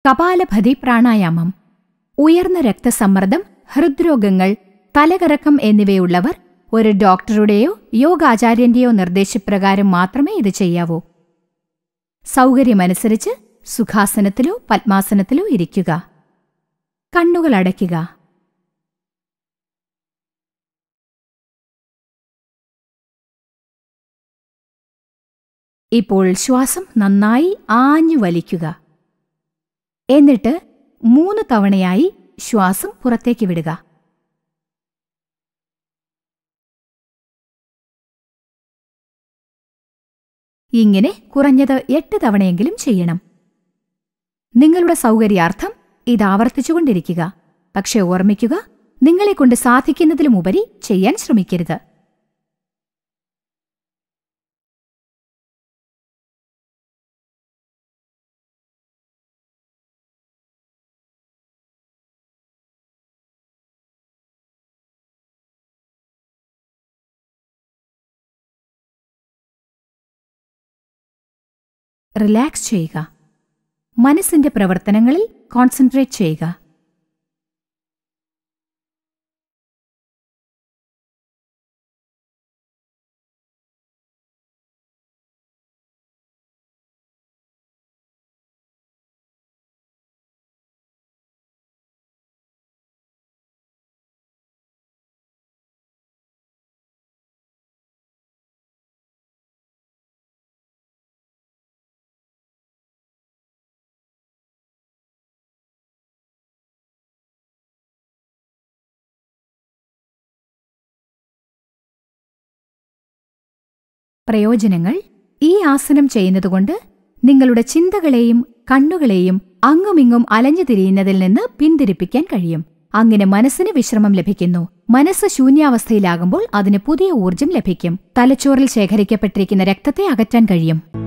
കപാലഭതി പ്രാണായാമം. ഉയർന്ന രക്തസമ്മർദ്ദം, ഹൃദ്രോഗങ്ങൾ, തലകറക്കം എന്നിവയുള്ളവർ ഒരു ഡോക്ടറുടെയോ യോഗാചാര്യന്റെയോ നിർദ്ദേശപ്രകാരം മാത്രമേ ഇത് ചെയ്യാവൂ. സൗകര്യമനുസരിച്ച് സുഖാസനത്തിലോ പത്മാസനത്തിലോ ഇരിക്കുക. കണ്ണുകൾ അടയ്ക്കുക. ഇപ്പോൾ ശ്വാസം നന്നായി ആഞ്ഞു വലിക്കുക. എന്നിട്ട് 3 തവണയായി ശ്വാസം പുറത്തേക്ക് വിടുക. ഇങ്ങനെ കുറഞ്ഞത് 8 തവണയെങ്കിലും ചെയ്യണം. നിങ്ങളുടെ സൗകര്യാർത്ഥം ഇത് ആവർത്തിച്ചുകൊണ്ടിരിക്കുക. പക്ഷെ ഓർമ്മിക്കുക, നിങ്ങളെക്കൊണ്ട് സാധിക്കുന്നതിലുമുപരി ചെയ്യാൻ ശ്രമിക്കരുത്. റിലാക്സ് ചെയ്യുക. മനസ്സിന്റെ പ്രവർത്തനങ്ങളിൽ കോൺസെൻട്രേറ്റ് ചെയ്യുക. പ്രയോജനങ്ങൾ. ഈ ആസനം ചെയ്യുന്നതുകൊണ്ട് നിങ്ങളുടെ ചിന്തകളെയും കണ്ണുകളെയും അങ്ങുമിങ്ങും അലഞ്ഞു തിരിയുന്നതിൽ നിന്ന് പിന്തിരിപ്പിക്കാൻ കഴിയും. അങ്ങനെ മനസ്സിന് വിശ്രമം ലഭിക്കുന്നു. മനസ്സ് ശൂന്യാവസ്ഥയിലാകുമ്പോൾ അതിന് പുതിയ ഊർജം ലഭിക്കും. തലച്ചോറിൽ ശേഖരിക്കപ്പെട്ടിരിക്കുന്ന രക്തത്തെ അകറ്റാൻ കഴിയും.